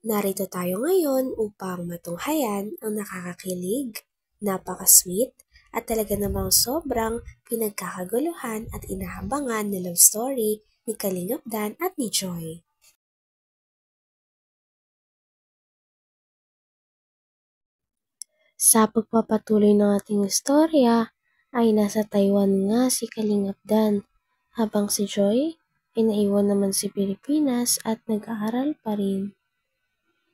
Narito tayo ngayon upang matunghayan ang nakakakilig, napaka-sweet, at talaga namang sobrang pinagkakaguluhan at inahabangan na love story ni Kalingap Dan at ni Joy. Sa pagpapatuloy ng ating istorya ay nasa Taiwan nga si Kalingap Dan, habang si Joy ay naiwan naman sa Pilipinas at nag-aaral pa rin.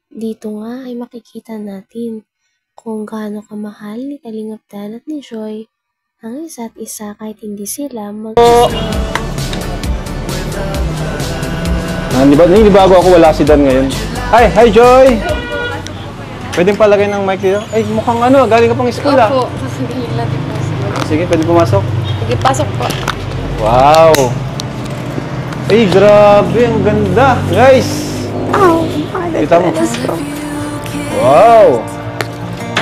Dito nga ay makikita natin kung gaano kamahal ni Kalingap Dan at ni Joy ang isa't isa kahit hindi sila Di ba? Bago ako, wala si Dan ngayon. Hi Joy! Pwedeng palagay ng mic dito? Ay, mukhang galing ka pang school ah. Opo, sasabihin natin po. Sige, pwede pumasok? Sige, pasok po. Wow! Ay, grabe, ang ganda! Guys! Kita mo? Wow!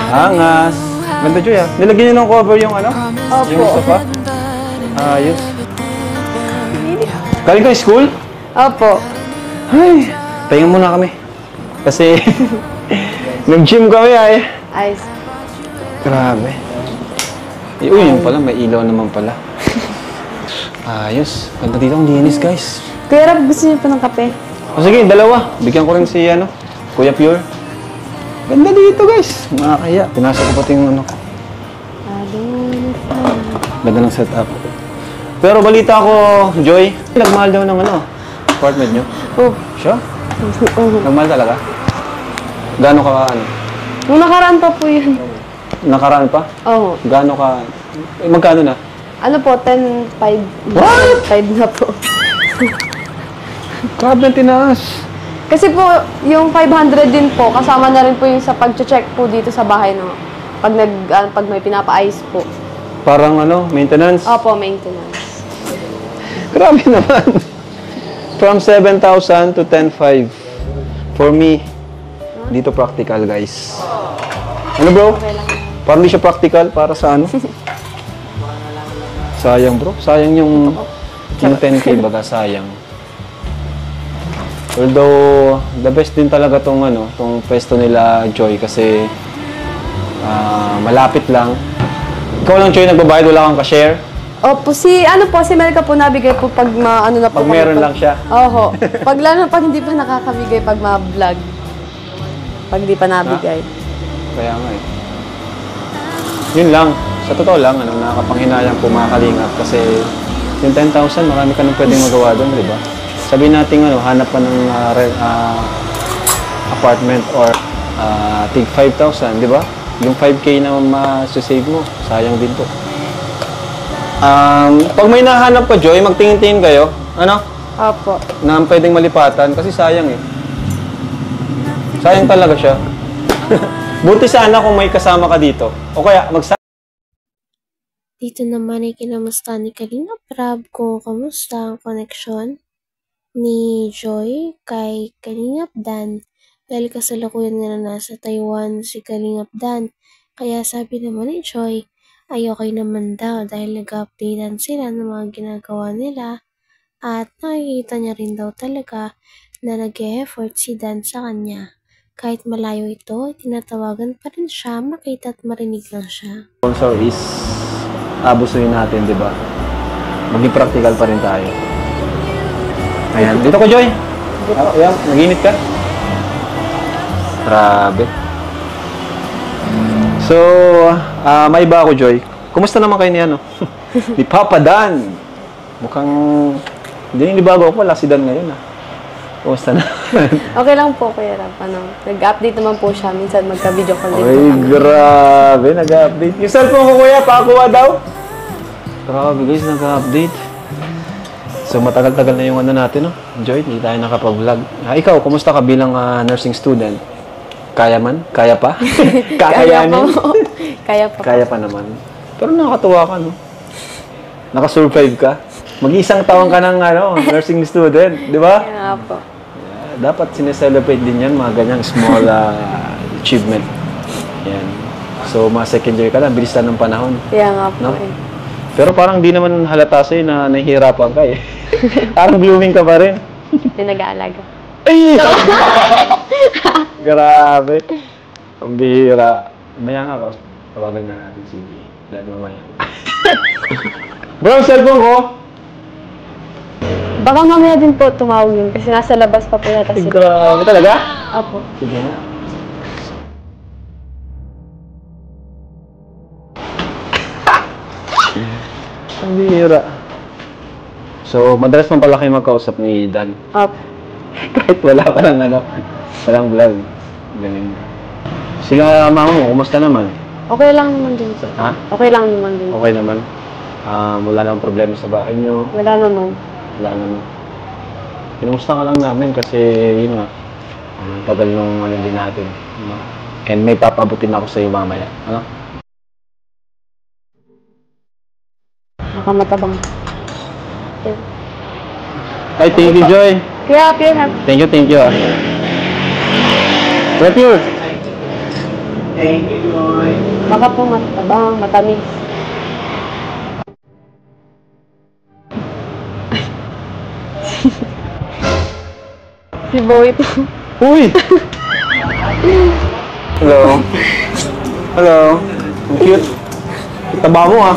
Angas! Ganda Joy ah. Nilagyan niyo ng cover yung Opo. Yung sofa? Ayos. Galing ka school? Opo. Ay, pahinga muna kami. Kasi, nag-gym kami ay. Ayos. Grabe. Uy, yun pala, may ilaw naman pala. Ayos. Ganda dito ang linis, guys. Kuya Rab, gusto niyo po ng kape? O sige, dalawa. Bigyan ko rin si, Kuya Pure. Ganda dito, guys. Makakaya. Pinasok ko pati yung ko. Ganda ng setup. Pero balita ko, Joy, nagmahal daw ng apartment nyo. Oh. Sure? Nagmahal talaga? Gaano ka, Nung nakaraan pa po yun. Nakaraan pa? Oo. Gaano ka, magkano na? Ano po, 10-5. What? 5 na po. Grabe ang tinaas. Kasi po, yung 500 din po, kasama na rin po yung sa pag-check po dito sa bahay, no? Pag may pinapaayos po. Parang maintenance? Opo, maintenance. Grabe naman. From 7,000 to 10,500. For me, dito practical, guys. Ano bro? Okay lang. Parang di siya practical para sa Sayang bro. Sayang yung 10K baga, sayang. Although, the best din talaga tong pwesto nila Joy kasi malapit lang. Ikaw lang Joy nagbabayad, wala kang ka-share? Opo, si Melka po nabigay po pag na po. Pag meron lang siya? Oho. Pag hindi pa nakakabigay pag ma-vlog. Pag hindi pa nabigay. Kaya nga eh. Yun lang. Sa totoo lang, nakakapanghinayang po mga kalingap kasi yung 10,000, marami ka nang pwedeng magawa doon, di ba? Sabihin natin, hanap ka ng apartment or tig 5,000, di ba? Yung 5K na masasave mo, sayang din po. Pag may nahanap ka, Joy, magtingin-tingin kayo. Opo. Na pwedeng malipatan kasi sayang eh. Sayang talaga siya. Buti sana kung may kasama ka dito. O kaya, Dito naman ay kinamusta ni Kalingap Rab kung kamusta ang connection ni Joy kay Kalingap Dan dahil kasalukuyan nga na nasa Taiwan si Kalingap Dan. Kaya sabi naman ni Joy ay okay naman daw dahil nag-updatean sila ng mga ginagawa nila at nakikita niya rin daw talaga na nag-e-effort si Dan sa kanya. Kahit malayo ito, tinatawagan pa rin siya, makita at marinig lang siya. Sponsor is abusuin natin, di ba? Maging practical pa rin tayo. Ayan. Dito ko, Joy. Ayan, nag-init ka? Grabe. So, may iba ako, Joy. Kumusta naman kayo ni ni Papa Dan? Mukhang, hindi bago ako, wala si Dan ngayon Kumusta na? Okay lang po, Kuya Rab. Nag-update naman po siya. Minsan magka-video call din po Ay, kami. grabe. Nag-update. Yung cellphone ko, Kuya, pakakuha daw. Grabe, guys, nag-update. So, matagal-tagal na yung natin, Joy, hindi tayo nakapag-vlog. Ikaw, kumusta ka bilang nursing student? Kaya man? Kaya pa? Kakayanin? Kaya pa. Kaya pa naman. Pero nakakatuwa ka, no? Nakasurvive ka. Mag-isang taon ka ng nursing student, di ba? Kaya po. Dapat sineselebrate din yan, mga ganyang small achievement. Yan. So, mga second year ka lang, bilis lang ng panahon. Kaya nga po No? eh. Pero parang di naman halata sa'yo na nahihirapan ka eh. Parang blooming ka pa rin. Hindi nag-aalaga. Ay! Grabe. Ang bihira. Maya nga ako. Tawagan na natin si Dan mamaya. Bro, cellphone ko! Baka mamaya din po tumawag yun kasi nasa labas pa po yata sila. Grabe talaga? Apo. Sige na. Ang bihira. So, madalas mo pala kayo magkausap ni Dan. Apo. Kahit wala pa lang walang vlog. Ganun. Sige mama mo, kumusta naman? Okay lang naman din po. Ha? Okay lang naman din. Okay naman. Wala namang problema sa bahay niyo. Wala naman. Wala naman. Kinumusta ka lang namin kasi yun nga. Tagal nung ano din natin. No? And may papabutin ako sa iyo mamaya. Ano? Baka matabang. Ay, thank you, Joy. Kaya, Pierre, Thank you. Pure. Thank you, Joy. baka po matabang, matamis. Si Boy po. Uy! Hello. Hello. Ang cute. Taba mo ah.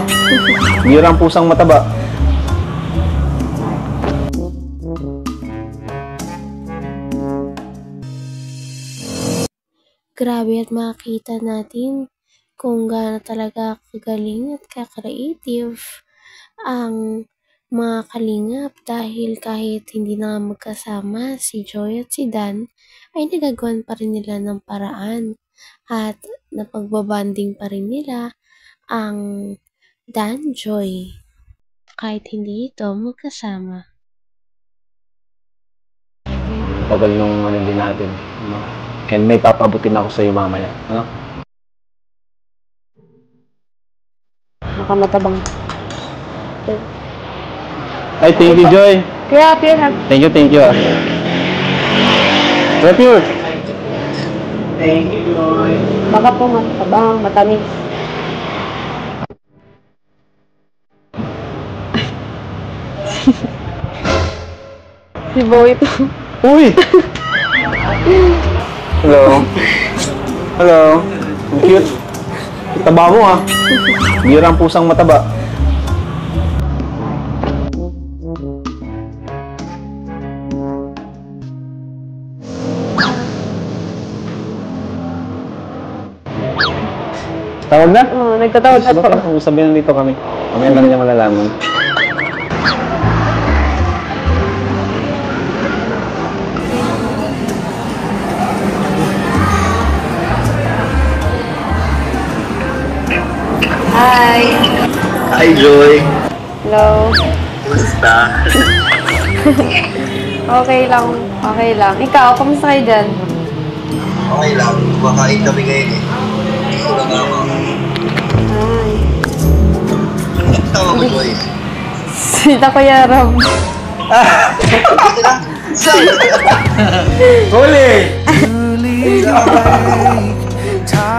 Bira ang pusang mataba. Grabe at makita natin kung gaano talaga kagaling at ka-creative ang mga kalingap dahil kahit hindi na magkasama si Joy at si Dan ay nagagawan pa rin nila ng paraan at napagbabanding pa rin nila ang Dan Joy kahit hindi ito magkasama. Tagal nung ano din natin. No? And may papabutin ako sa iyo mamaya. Ano? Baka matabang. Ay, thank you, Joy. Kaya, Pierre, Thank you ah. Pure. Thank you, Joy. baka po matabang, matamis. Si Boy po. Uy! Hello. Hello. Ang cute. Taba mo ah. Bira ang pusang mataba. Tawag na? Oo, nagtatawag na po. Kung sabihin nandito kami. Mamaya lang niya malalaman. Hi. Hi, Joy. Hello. Kumusta? Okay lang. Okay lang. Ikaw, kamusta kayo dyan? Okay lang. Kumakain kami ngayon eh. Gusto lang ako. Ay. Tawa ko, Joy. Sita ko Yaram. Huli!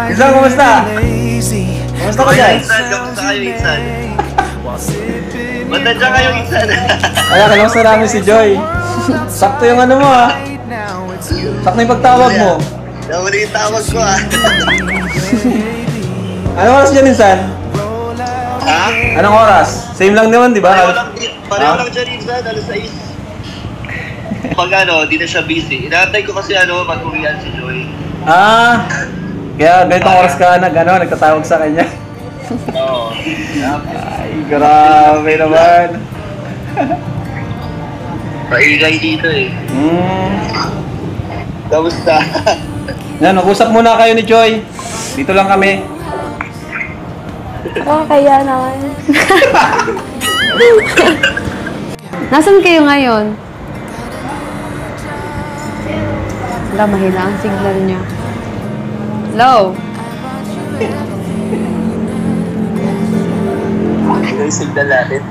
Isang, kumusta? Kumusta ka dyan? Insan, kamusta kayo, Insan? Ba't nandiyan kayo, Insan? Kaya kalamusta namin si Joy. Sakto yung ano mo ah. Sakto yung pagtawag mo. Nawala yung tawag ko ah. Anong oras dyan, Insan? Ha? Anong oras? Same lang naman, di ba? Pareho lang dyan, Insan. Alas 6. Pag ano, di na siya busy. Inaantay ko kasi ano, mag-uwian si Joy. Ah, kaya ganitong oras ka nagtatawag sa kanya. Oo. Ay, grabe naman. Paingay dito eh. Kamusta? Yan, mag-usap muna kayo ni Joy. Dito lang kami. Kaya naman. Nasaan kayo ngayon? Wala, mahina ang signal niya. Hello? Ito yung signal natin.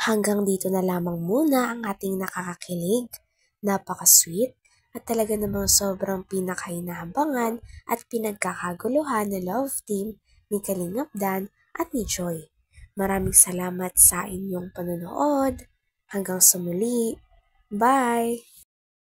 Hanggang dito na lamang muna ang ating nakakakilig, napaka-sweet, at talaga namang sobrang pinakainahabangan at pinagkakaguluhan na love team ni Kalingap Dan at ni Joy. Maraming salamat sa inyong panonood. Hanggang sa muli. Bye!